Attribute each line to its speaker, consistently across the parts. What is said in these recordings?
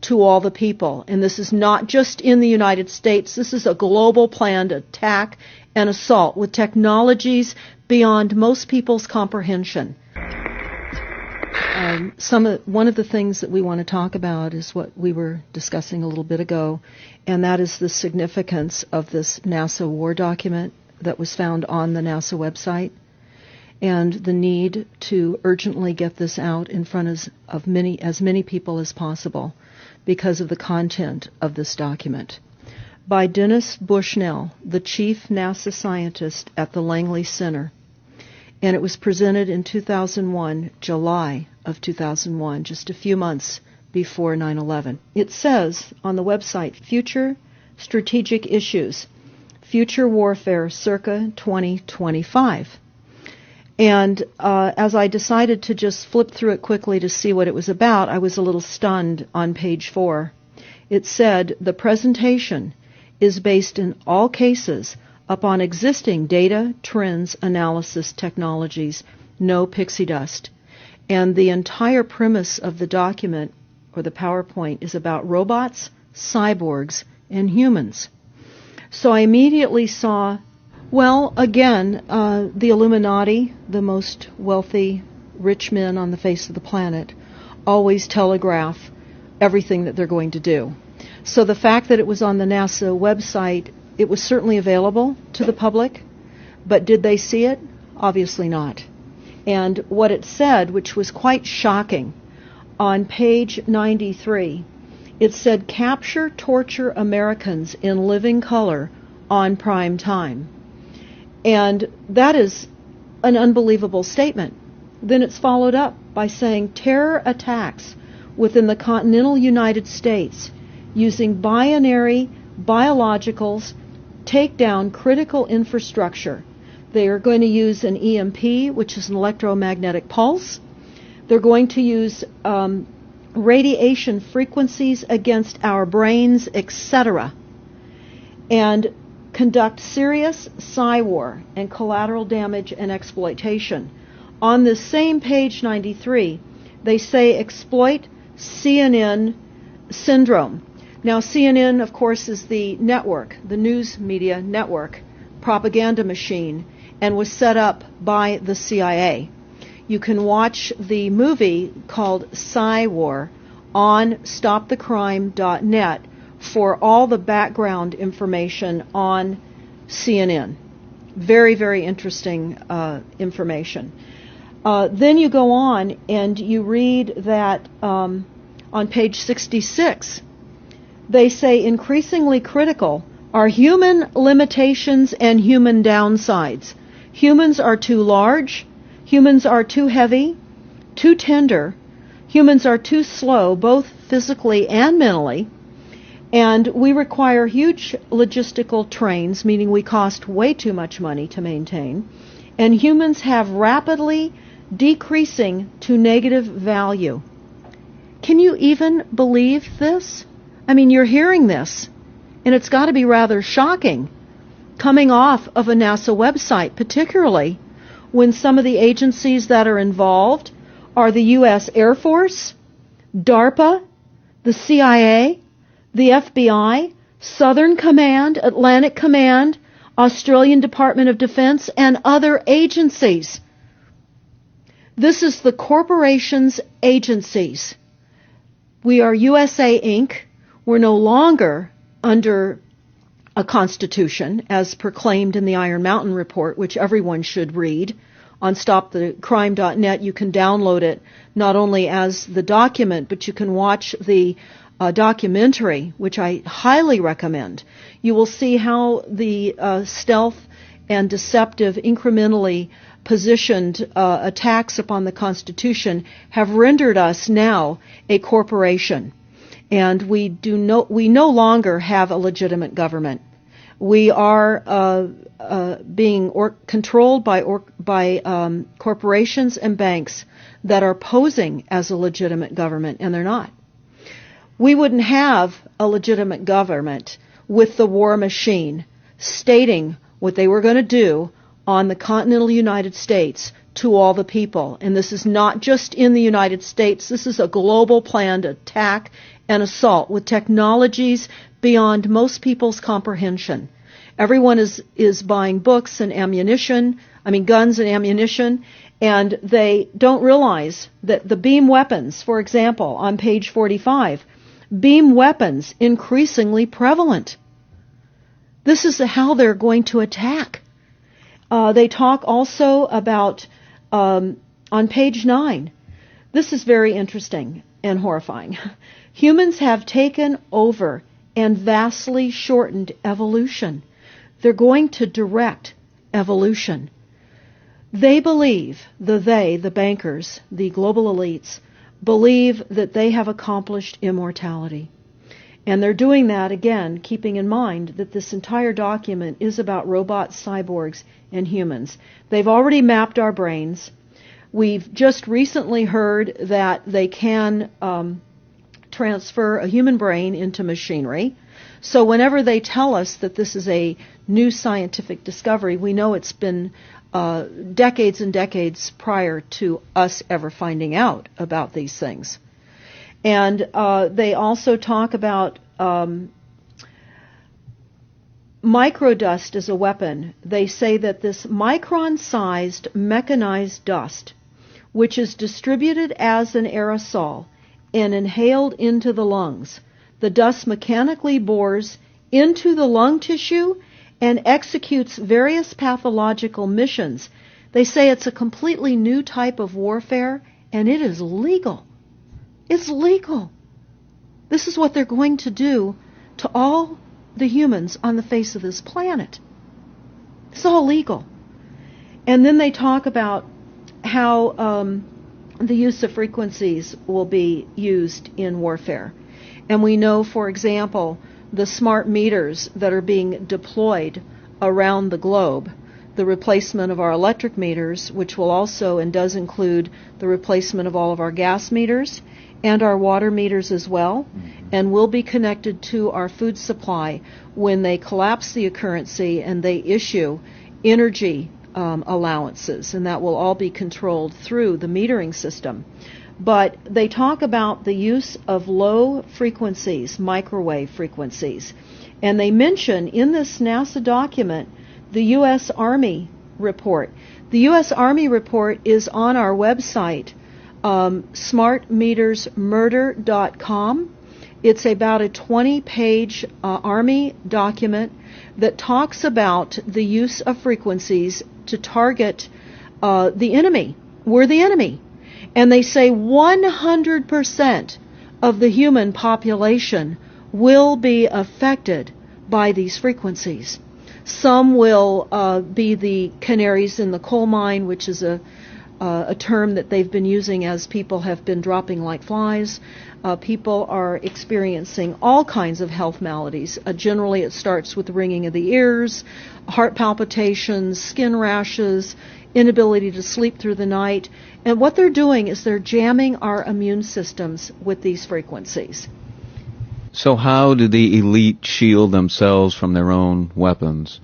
Speaker 1: to all the people. And this is not just in the United States. This is a global planned attack and assault with technologies beyond most people's comprehension. One of the things that we want to talk about is what we were discussing a little bit ago, and that is the significance of this NASA war document that was found on the NASA website, and the need to urgently get this out in front of as many people as possible because of the content of this document. By Dennis Bushnell, the chief NASA scientist at the Langley Center. And it was presented in 2001, July of 2001, just a few months before 9/11. It says on the website, Future Strategic Issues, Future Warfare circa 2025. And as I decided to just flip through it quickly to see what it was about, I was a little stunned on page 4. It said, the presentation is based in all cases upon existing data, trends, analysis technologies, no pixie dust. And the entire premise of the document, or the PowerPoint, is about robots, cyborgs, and humans. So I immediately saw, well, again, the Illuminati, the most wealthy, rich men on the face of the planet, always telegraph everything that they're going to do. So the fact that it was on the NASA website, it was certainly available to the public, but did they see it? Obviously not. And what it said, which was quite shocking, on page 93, it said, capture, torture Americans in living color on prime time. And that is an unbelievable statement. Then it's followed up by saying terror attacks within the continental United States using binary biologicals take down critical infrastructure. They are going to use an EMP, which is an electromagnetic pulse. They're going to use radiation frequencies against our brains, etc., and conduct serious psy-war and collateral damage and exploitation. On this same page 93, they say exploit CNN syndrome. Now, CNN, of course, is the network, the news media network, propaganda machine, and was set up by the CIA. You can watch the movie called Psy-War on stopthecrime.net for all the background information on CNN. Very, very interesting information. Then you go on and you read that on page 66, they say increasingly critical are human limitations and human downsides. Humans are too large, humans are too heavy, too tender, humans are too slow, both physically and mentally, and we require huge logistical trains, meaning we cost way too much money to maintain, and humans have rapidly decreasing to negative value. Can you even believe this? I mean, you're hearing this, and it's got to be rather shocking coming off of a NASA website, particularly when some of the agencies that are involved are the U.S. Air Force, DARPA, the CIA, the FBI, Southern Command, Atlantic Command, Australian Department of Defense, and other agencies. This is the corporation's agencies. We are USA Inc. We're no longer under a constitution as proclaimed in the Iron Mountain Report, which everyone should read. On stopthecrime.net, you can download it not only as the document, but you can watch the documentary, which I highly recommend. You will see how the stealth and deceptive, incrementally positioned attacks upon the Constitution have rendered us now a corporation. And we no longer have a legitimate government. We are being controlled by corporations and banks that are posing as a legitimate government, and they're not. We wouldn't have a legitimate government with the war machine stating what they were going to do on the continental United States to all the people. And this is not just in the United States. This is a global planned attack and assault with technologies beyond most people's comprehension. Everyone is buying books and guns and ammunition, and they don't realize that the beam weapons, for example, on page 45, beam weapons increasingly prevalent. This is how they're going to attack. They talk also about, on page 9, this is very interesting and horrifying. Humans have taken over and vastly shortened evolution. They're going to direct evolution. They believe, the bankers, the global elites, believe that they have accomplished immortality. And they're doing that, again, keeping in mind that this entire document is about robots, cyborgs, and humans. They've already mapped our brains. We've just recently heard that they can transfer a human brain into machinery. So whenever they tell us that this is a new scientific discovery, we know it's been decades and decades prior to us ever finding out about these things. And they also talk about microdust as a weapon. They say that this micron-sized mechanized dust, which is distributed as an aerosol and inhaled into the lungs, the dust mechanically bores into the lung tissue and executes various pathological missions. They say it's a completely new type of warfare, and it is legal. It's legal. This is what they're going to do to all the humans on the face of this planet. It's all legal. And then they talk about how the use of frequencies will be used in warfare. And we know, for example, the smart meters that are being deployed around the globe, the replacement of our electric meters, which will also and does include the replacement of all of our gas meters and our water meters as well, and will be connected to our food supply when they collapse the currency and they issue energy allowances, and that will all be controlled through the metering system. But they talk about the use of low frequencies, microwave frequencies, and they mention in this NASA document the U.S. Army report. The U.S. Army report is on our website, smartmetersmurder.com. It's about a 20-page Army document that talks about the use of frequencies to target the enemy. We're the enemy. And they say 100% of the human population will be affected by these frequencies. Some will be the canaries in the coal mine, which is a term that they've been using as people have been dropping like flies. People are experiencing all kinds of health maladies. Generally, it starts with the ringing of the ears, heart palpitations, skin rashes, inability to sleep through the night. And what they're doing is they're jamming our immune systems with these frequencies.
Speaker 2: So how do the elite shield themselves from their own weapons?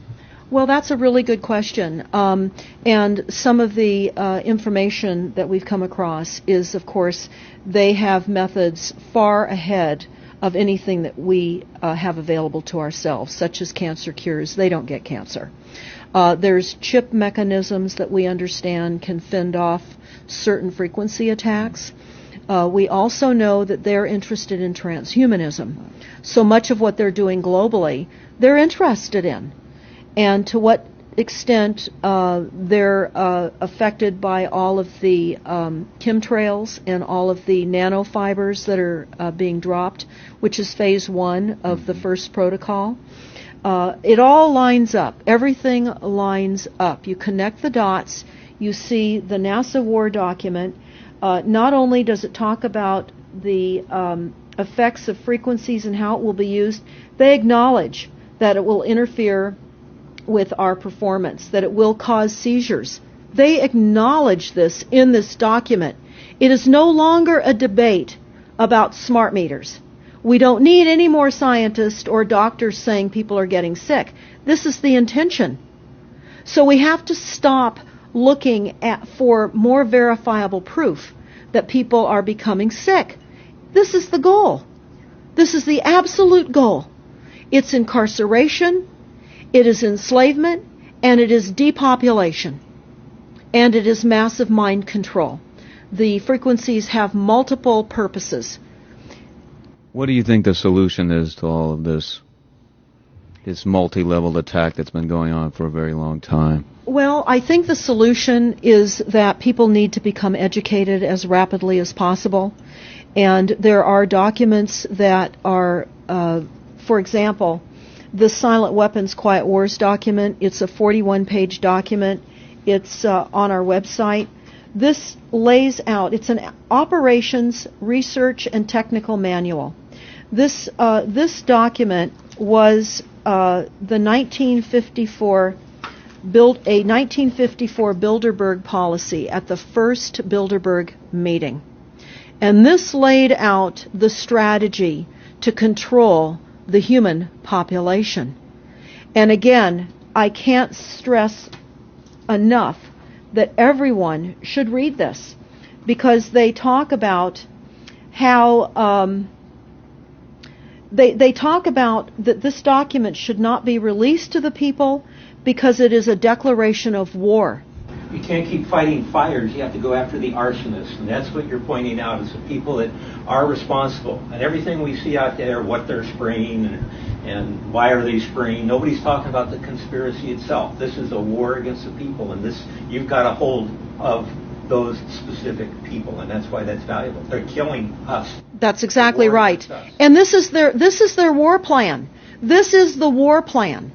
Speaker 1: Well, that's a really good question. And some of the information that we've come across is, of course, they have methods far ahead of anything that we have available to ourselves, such as cancer cures. They don't get cancer. There's chip mechanisms that we understand can fend off certain frequency attacks. We also know that they're interested in transhumanism. So much of what they're doing globally, they're interested in. And to what extent they're affected by all of the chemtrails and all of the nanofibers that are being dropped, which is phase 1 of the first protocol. It all lines up. Everything lines up. You connect the dots. You see the NASA war document. Not only does it talk about the effects of frequencies and how it will be used, they acknowledge that it will interfere with our performance, that it will cause seizures. They acknowledge this in this document. It is no longer a debate about smart meters. We don't need any more scientists or doctors saying people are getting sick. This is the intention. So we have to stop looking for more verifiable proof that people are becoming sick. This is the goal. This is the absolute goal. It's incarceration, it is enslavement, and it is depopulation. And it is massive mind control. The frequencies have multiple purposes.
Speaker 2: What do you think the solution is to all of this multi-level attack that's been going on for a very long time?
Speaker 1: Well, I think the solution is that people need to become educated as rapidly as possible. And there are documents that are, for example, the Silent Weapons Quiet Wars document. It's a 41-page document. It's on our website. This lays out, it's an operations, research, and technical manual. This document was the 1954 Bilderberg policy at the first Bilderberg meeting. And this laid out the strategy to control the human population. And again, I can't stress enough that everyone should read this, because they talk about how they talk about that this document should not be released to the people because it is a declaration of war.
Speaker 3: You can't keep fighting fires. You have to go after the arsonists. And that's what you're pointing out, is the people that are responsible. And everything we see out there, what they're spraying and why are they spraying, nobody's talking about the conspiracy itself. This is a war against the people, and this, you've got a hold of those specific people, and that's why that's valuable. They're killing us.
Speaker 1: That's exactly right. And this is their war plan. This is the war plan.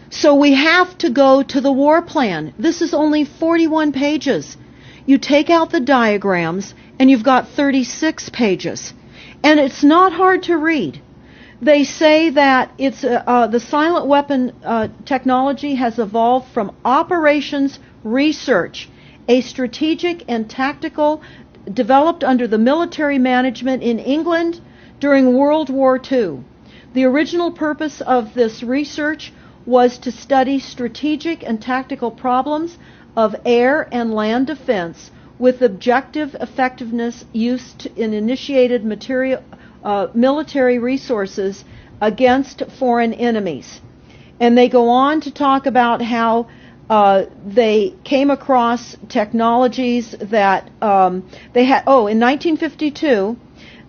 Speaker 1: So we have to go to the war plan. This is only 41 pages. You take out the diagrams and you've got 36 pages. And it's not hard to read. They say that it's the silent weapon technology has evolved from operations research, a strategic and tactical developed under the military management in England during World War II. The original purpose of this research was to study strategic and tactical problems of air and land defense with objective effectiveness used in initiated military resources against foreign enemies. And they go on to talk about how they came across technologies that they had. Oh, in 1952,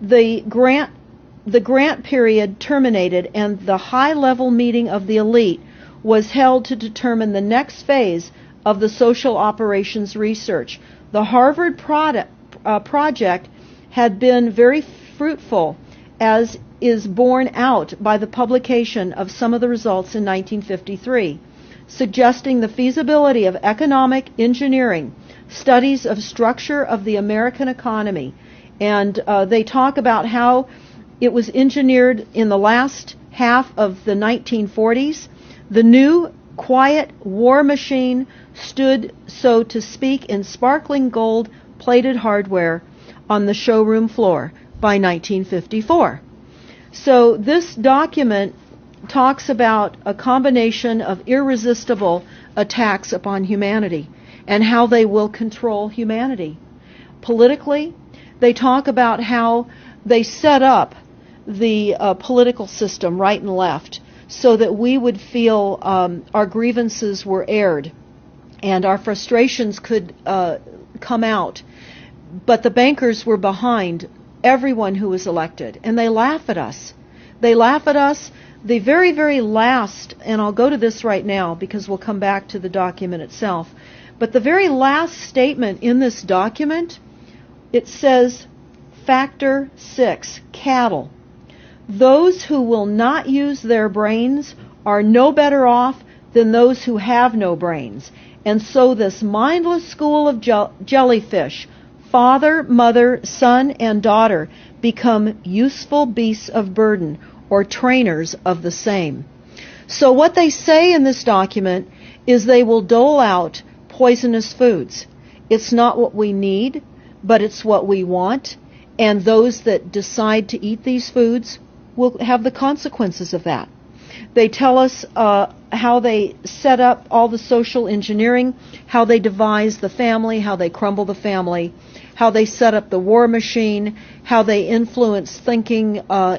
Speaker 1: the grant period terminated, and the high-level meeting of the elite was held to determine the next phase of the social operations research. The Harvard project had been very fruitful, as is borne out by the publication of some of the results in 1953, suggesting the feasibility of economic engineering, studies of structure of the American economy. And they talk about how it was engineered in the last half of the 1940s. The new quiet war machine stood, so to speak, in sparkling gold-plated hardware on the showroom floor by 1954. So this document talks about a combination of irresistible attacks upon humanity and how they will control humanity. Politically, they talk about how they set up the political system right and left so that we would feel our grievances were aired and our frustrations could come out. But the bankers were behind everyone who was elected, and they laugh at us. They laugh at us. The very, very last, and I'll go to this right now because we'll come back to the document itself, but the very last statement in this document, it says, Factor 6, cattle. Those who will not use their brains are no better off than those who have no brains. And so this mindless school of jellyfish, father, mother, son, and daughter, become useful beasts of burden, or trainers of the same. So what they say in this document is they will dole out poisonous foods. It's not what we need, but it's what we want, and those that decide to eat these foods will have the consequences of that. They tell us how they set up all the social engineering, how they devise the family, how they crumble the family, how they set up the war machine, how they influence thinking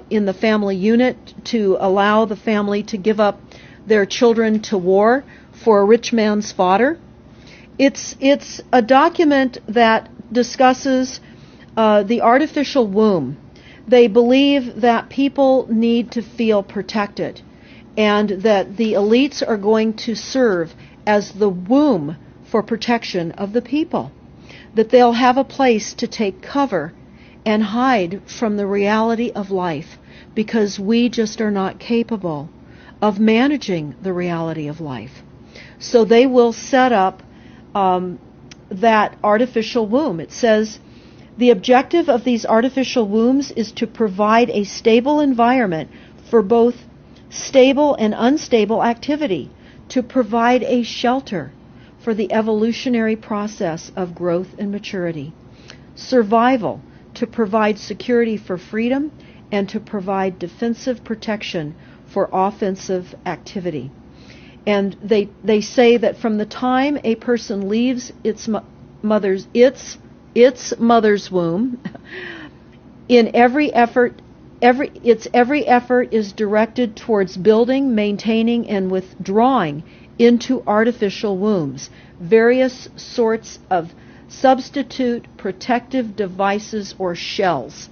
Speaker 1: in the family unit to allow the family to give up their children to war for a rich man's fodder. It's a document that discusses the artificial womb. They believe that people need to feel protected and that the elites are going to serve as the womb for protection of the people, that they'll have a place to take cover and hide from the reality of life because we just are not capable of managing the reality of life. So they will set up that artificial womb. It says, the objective of these artificial wombs is to provide a stable environment for both stable and unstable activity, to provide a shelter for the evolutionary process of growth and maturity, survival, to provide security for freedom, and to provide defensive protection for offensive activity. And they say that from the time a person leaves its mother's womb, in every effort is directed towards building, maintaining, and withdrawing into artificial wombs various sorts of substitute protective devices or shells.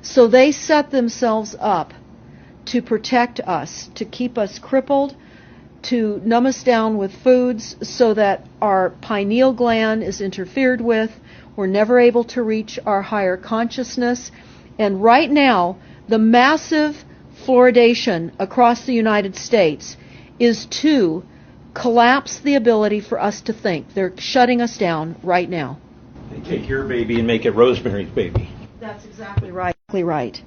Speaker 1: So they set themselves up to protect us, to keep us crippled, to numb us down with foods so that our pineal gland is interfered with. We're never able to reach our higher consciousness. And right now, the massive fluoridation across the United States is to collapse the ability for us to think. They're shutting us down right now.
Speaker 3: They take your baby and make it Rosemary's Baby.
Speaker 1: That's exactly right. Right.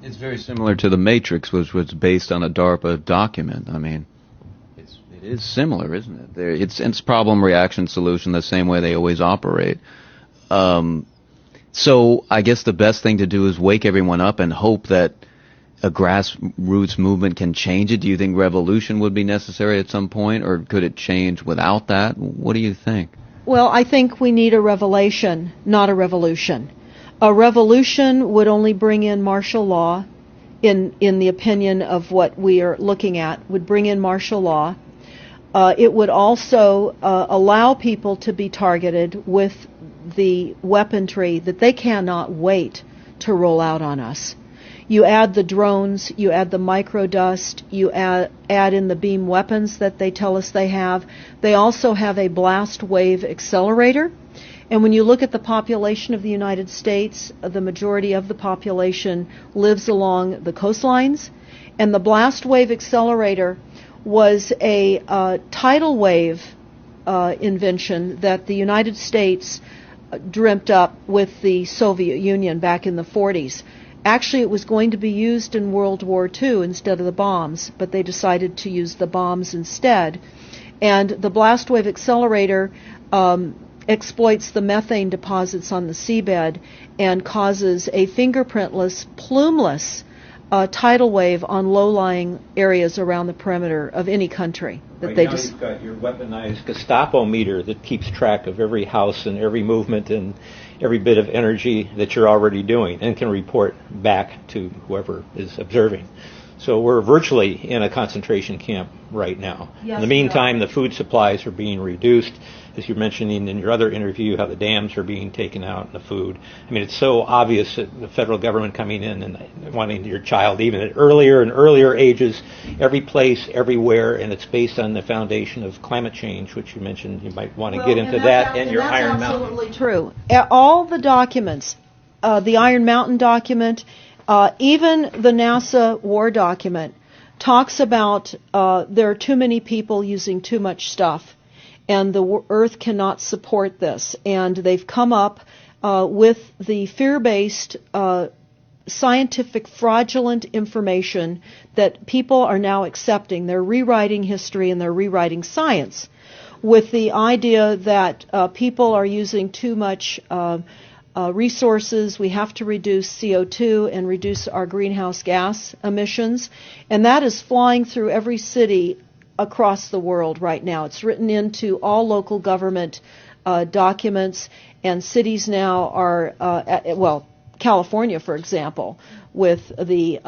Speaker 2: It's very similar to The Matrix, which was based on a DARPA document. I mean, it is similar, isn't it? It's problem, reaction, solution, the same way they always operate. So I guess the best thing to do is wake everyone up and hope that a grassroots movement can change it. Do you think revolution would be necessary at some point, or could it change without that? What do you think?
Speaker 1: Well, I think we need a revelation, not a revolution. A revolution would only bring in martial law, in the opinion of what we are looking at, would bring in martial law. It would also allow people to be targeted with the weaponry that they cannot wait to roll out on us. You add the drones, you add the microdust, you add in the beam weapons that they tell us they have. They also have a blast wave accelerator. And when you look at the population of the United States, the majority of the population lives along the coastlines. And the blast wave accelerator was a tidal wave invention that the United States dreamt up with the Soviet Union back in the 40s. Actually, it was going to be used in World War II instead of the bombs, but they decided to use the bombs instead. And the blast wave accelerator exploits the methane deposits on the seabed and causes a fingerprintless, plumeless tidal wave on low-lying areas around the perimeter of any country.
Speaker 3: Right now you've got your weaponized Gestapo meter that keeps track of every house and every movement and every bit of energy that you're already doing and can report back to whoever is observing. So we're virtually in a concentration camp right now.
Speaker 1: Yes,
Speaker 3: in the meantime, the food supplies are being reduced. As you're mentioning in your other interview, how the dams are being taken out and the food. I mean, it's so obvious that the federal government coming in and wanting your child even at earlier and earlier ages, every place, everywhere, and it's based on the foundation of climate change, which you mentioned. You might want to get into that and your Iron Mountain.
Speaker 1: That's absolutely true. All the documents, the Iron Mountain document, even the NASA war document, talks about there are too many people using too much stuff, and the Earth cannot support this. And they've come up with the fear-based, scientific, fraudulent information that people are now accepting. They're rewriting history and they're rewriting science with the idea that people are using too much resources. We have to reduce CO2 and reduce our greenhouse gas emissions. And that is flying through every city across the world right now. It's written into all local government documents, and cities now are, California, for example, with the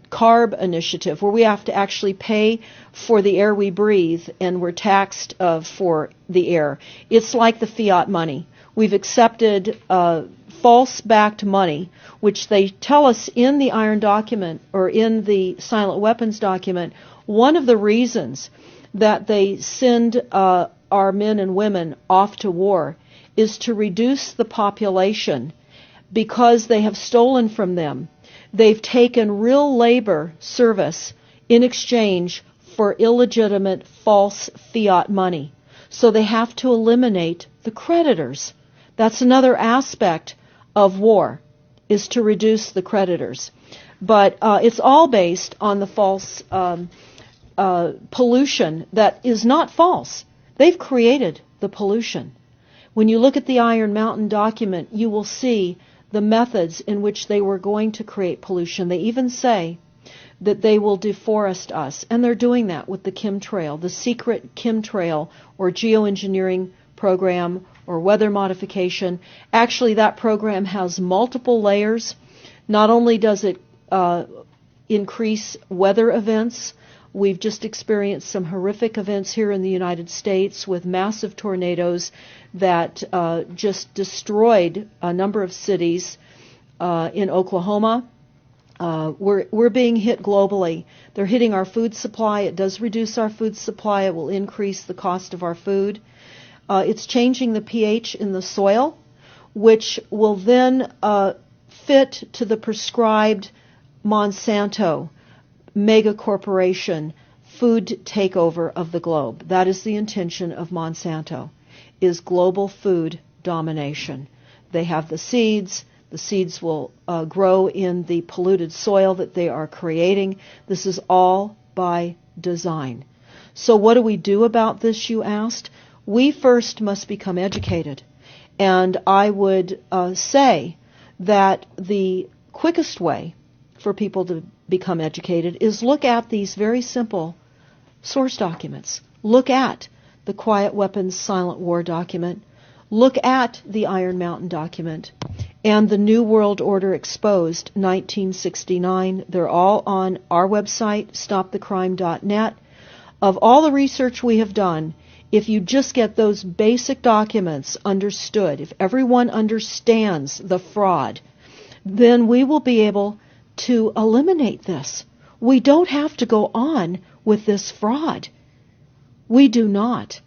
Speaker 1: CARB initiative, where we have to actually pay for the air we breathe, and we're taxed for the air. It's like the fiat money. We've accepted false-backed money, which they tell us in the Iron document or in the Silent Weapons document. One of the reasons that they send our men and women off to war is to reduce the population, because they have stolen from them. They've taken real labor service in exchange for illegitimate false fiat money. So they have to eliminate the creditors. That's another aspect of war, is to reduce the creditors. But it's all based on the false pollution that is not false. They've created the pollution. When you look at the Iron Mountain document, you will see the methods in which they were going to create pollution. They even say that they will deforest us, and they're doing that with the chemtrail, the secret chemtrail or geoengineering program or weather modification. Actually, that program has multiple layers. Not only does it increase weather events, we've just experienced some horrific events here in the United States with massive tornadoes that just destroyed a number of cities in Oklahoma. We're being hit globally. They're hitting our food supply. It does reduce our food supply. It will increase the cost of our food. It's changing the pH in the soil, which will then fit to the prescribed Monsanto mega corporation food takeover of the globe. That is the intention of Monsanto, is global food domination. They have the seeds. The seeds will grow in the polluted soil that they are creating. This is all by design. So what do we do about this, you asked? We first must become educated. And I would say that the quickest way for people to become educated is look at these very simple source documents. Look at the Quiet Weapons Silent War document. Look at the Iron Mountain document and the New World Order Exposed 1969. They're all on our website, stopthecrime.net. Of all the research we have done, if you just get those basic documents understood, if everyone understands the fraud, then we will be able to eliminate this. We don't have to go on with this fraud. We do not.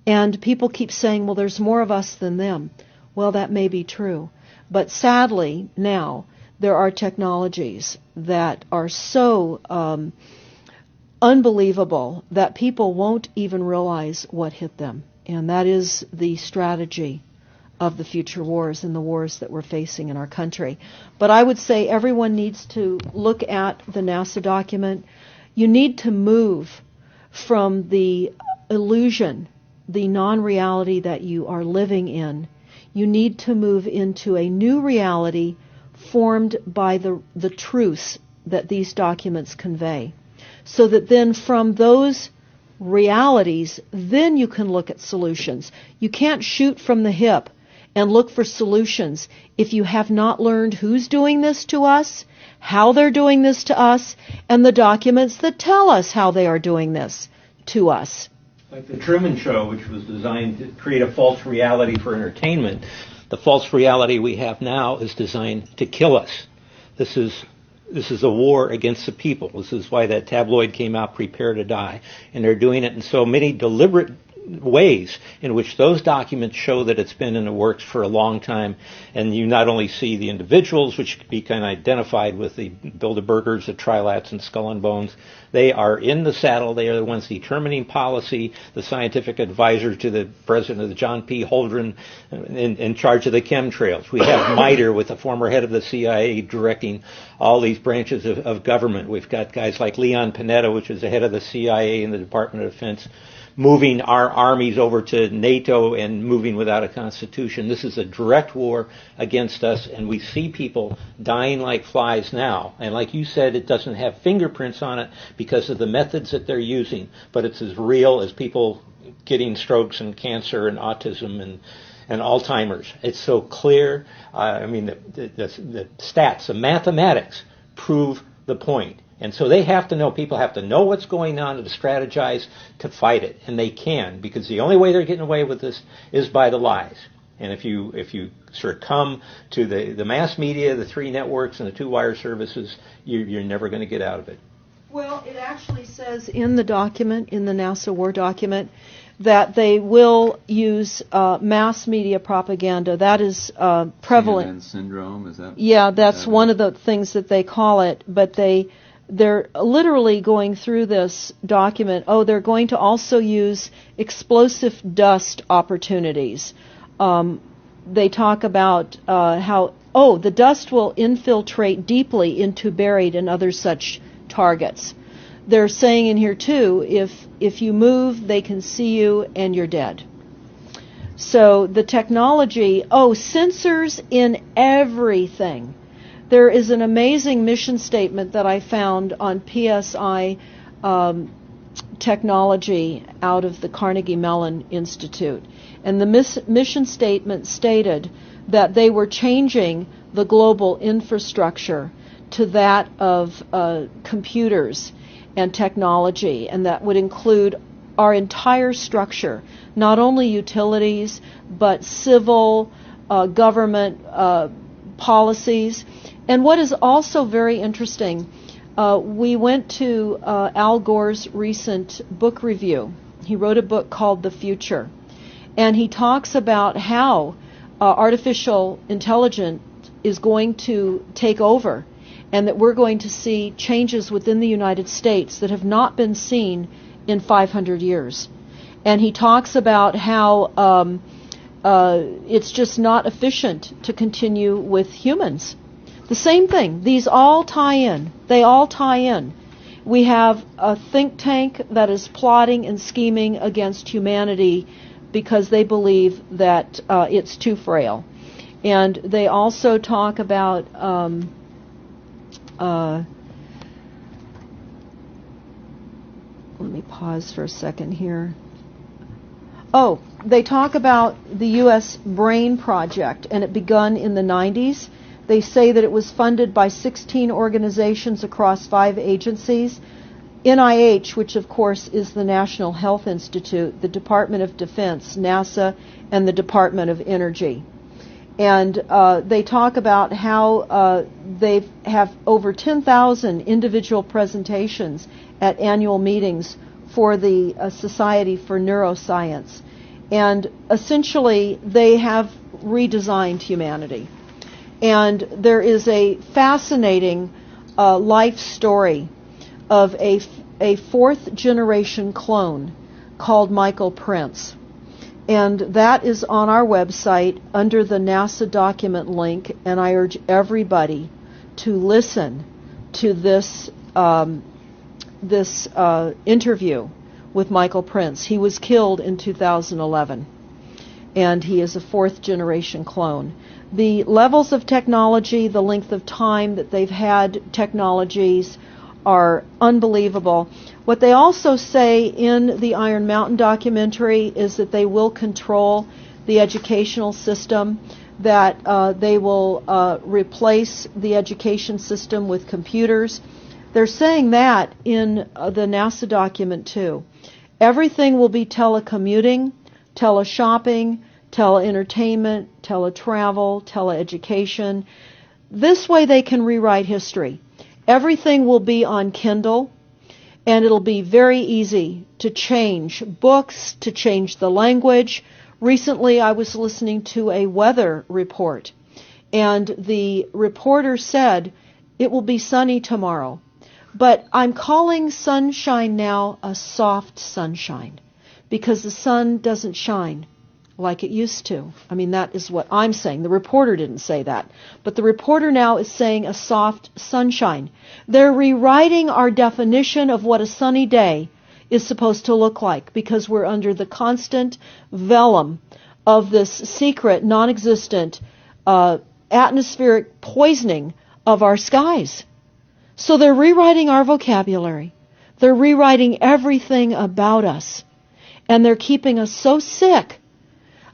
Speaker 1: And people keep saying, well, there's more of us than them. Well, that may be true. But sadly, now, there are technologies that are so unbelievable that people won't even realize what hit them. And that is the strategy of the future wars and the wars that we're facing in our country. But I would say everyone needs to look at the NASA document. You need to move from the illusion, the non-reality that you are living in. You need to move into a new reality formed by the truths that these documents convey. So that then from those realities, then you can look at solutions. You can't shoot from the hip and look for solutions if you have not learned who's doing this to us, how they're doing this to us, and the documents that tell us how they are doing this to us.
Speaker 3: Like the Truman Show, which was designed to create a false reality for entertainment. The false reality we have now is designed to kill us. This is a war against the people. This is why that tabloid came out, Prepare to Die. And they're doing it in so many deliberate ways in which those documents show that it's been in the works for a long time. And you not only see the individuals, which can be kind of identified with the Bilderbergers, the Trilats, and Skull and Bones. They are in the saddle. They are the ones determining policy, the scientific advisor to the president of the John P. Holdren in charge of the chemtrails. We have MITRE with the former head of the CIA directing all these branches of government. We've got guys like Leon Panetta, which is the head of the CIA and the Department of Defense, moving our armies over to NATO and moving without a constitution. This is a direct war against us, and we see people dying like flies now. And like you said, it doesn't have fingerprints on it because of the methods that they're using, but it's as real as people getting strokes and cancer and autism and Alzheimer's. It's so clear. The stats, the mathematics prove the point. And so they have to know, people have to know what's going on to strategize to fight it. And they can, because the only way they're getting away with this is by the lies. And if you succumb to the mass media, the 3 networks, and the 2 wire services, you're never going to get out of it.
Speaker 1: Well, it actually says in the document, in the NASA war document, that they will use mass media propaganda. That is prevalent.
Speaker 2: CNN syndrome, is that?
Speaker 1: Yeah, that's one of the things that they call it. But they're literally going through this document. Oh, they're going to also use explosive dust opportunities. They talk about how the dust will infiltrate deeply into buried and other such targets. They're saying in here too, if you move, they can see you and you're dead. So the technology, sensors in everything. There is an amazing mission statement that I found on PSI technology out of the Carnegie Mellon Institute. And the mission statement stated that they were changing the global infrastructure to that of computers and technology, and that would include our entire structure, not only utilities, but civil, government policies. And what is also very interesting, we went to Al Gore's recent book review. He wrote a book called The Future, and he talks about how artificial intelligence is going to take over, and that we're going to see changes within the United States that have not been seen in 500 years. And he talks about how it's just not efficient to continue with humans. The same thing. These all tie in. They all tie in. We have a think tank that is plotting and scheming against humanity because they believe that it's too frail. And they also talk about let me pause for a second here. They talk about the U.S. Brain Project, and it begun in the 90s. They say that it was funded by 16 organizations across 5 agencies. NIH, which of course is the National Health Institute, the Department of Defense, NASA, and the Department of Energy. And they talk about how they have over 10,000 individual presentations at annual meetings for the Society for Neuroscience. And essentially, they have redesigned humanity. And there is a fascinating life story of a 4th generation clone called Michael Prince. And that is on our website under the NASA document link, and I urge everybody to listen to this interview with Michael Prince. He was killed in 2011, and he is a 4th generation clone. The levels of technology, the length of time that they've had technologies are unbelievable. What they also say in the Iron Mountain documentary is that they will control the educational system, that they will replace the education system with computers. They're saying that in the NASA document too. Everything will be telecommuting, teleshopping, teleentertainment, teletravel, teleeducation. This way they can rewrite history. Everything will be on Kindle, and it'll be very easy to change books, to change the language. Recently, I was listening to a weather report, and the reporter said, it will be sunny tomorrow. But I'm calling sunshine now a soft sunshine, because the sun doesn't shine like it used to. I mean, that is what I'm saying. The reporter didn't say that. But the reporter now is saying a soft sunshine. They're rewriting our definition of what a sunny day is supposed to look like, because we're under the constant vellum of this secret, non-existent atmospheric poisoning of our skies. So they're rewriting our vocabulary. They're rewriting everything about us. And they're keeping us so sick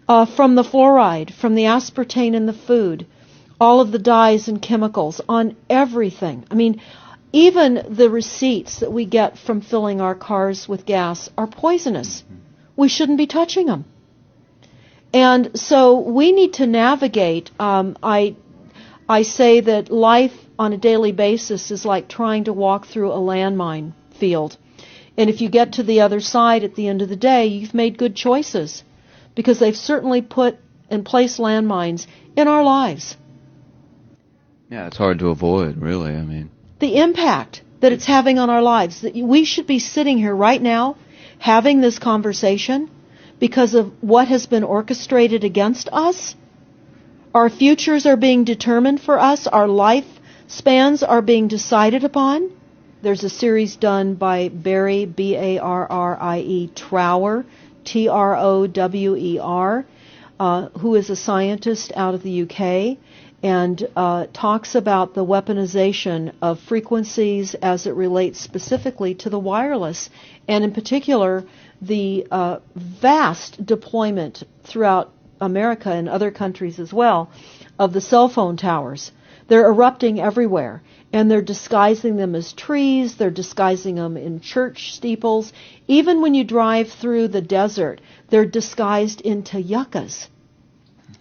Speaker 1: from the fluoride, from the aspartame in the food, all of the dyes and chemicals on everything. I mean, even the receipts that we get from filling our cars with gas are poisonous. We shouldn't be touching them. And so we need to navigate. I say that life on a daily basis is like trying to walk through a landmine field. And if you get to the other side at the end of the day, you've made good choices, because they've certainly put and placed landmines in our lives.
Speaker 2: Yeah, it's hard to avoid, really. I mean,
Speaker 1: the impact that it's having on our lives, that we should be sitting here right now having this conversation because of what has been orchestrated against us. Our futures are being determined for us. Our lifespans are being decided upon. There's a series done by Barry, B-A-R-R-I-E, Trower, T-R-O-W-E-R, who is a scientist out of the UK, and talks about the weaponization of frequencies as it relates specifically to the wireless, and in particular, the vast deployment throughout America and other countries as well of the cell phone towers. They're erupting everywhere, and they're disguising them as trees, they're disguising them in church steeples. Even when you drive through the desert, they're disguised into yuccas.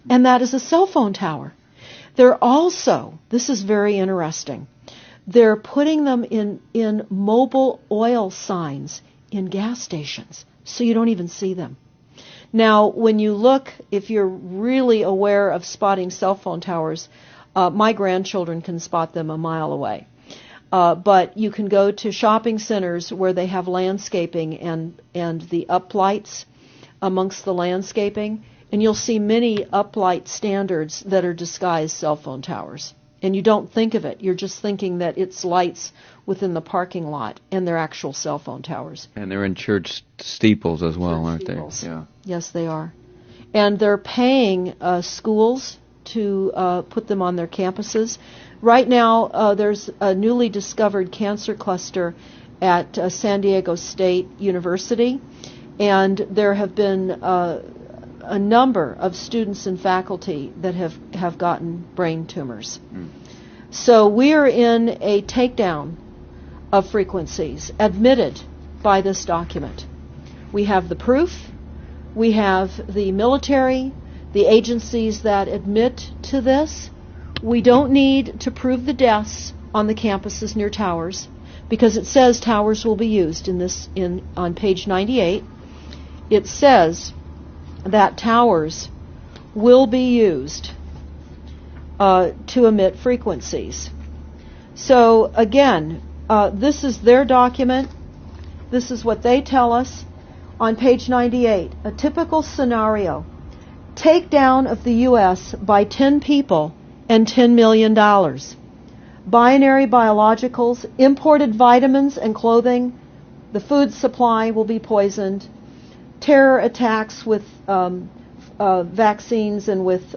Speaker 1: And that is a cell phone tower. They're also, this is very interesting, they're putting them in mobile oil signs in gas stations, so you don't even see them. Now, when you look, if you're really aware of spotting cell phone towers, my grandchildren can spot them a mile away. But you can go to shopping centers where they have landscaping and the uplights amongst the landscaping, and you'll see many uplight standards that are disguised cell phone towers. And you don't think of it. You're just thinking that it's lights within the parking lot, and they're actual cell phone towers.
Speaker 2: And they're in church steeples as well, aren't
Speaker 1: Steeples.
Speaker 2: they? Yeah.
Speaker 1: Yes, they are. And they're paying schools to put them on their campuses. Right now, there's a newly discovered cancer cluster at San Diego State University, and there have been a number of students and faculty that have gotten brain tumors. So we are in a takedown of frequencies admitted by this document. We have the proof, we have the military, the agencies that admit to this. We don't need to prove the deaths on the campuses near towers, because it says towers will be used on page 98. It says that towers will be used to emit frequencies. So again, this is their document. This is what they tell us on page 98. A typical scenario: takedown of the U.S. by 10 people and $10 million. Binary biologicals, imported vitamins and clothing, the food supply will be poisoned, terror attacks with vaccines and with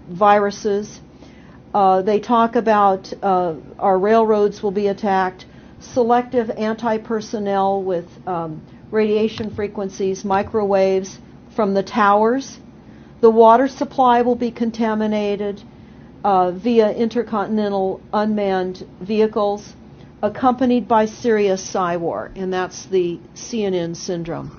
Speaker 1: viruses. They talk about our railroads will be attacked, selective anti-personnel with radiation frequencies, microwaves from the towers. The water supply will be contaminated via intercontinental unmanned vehicles, accompanied by serious psy war, and that's the CNN syndrome.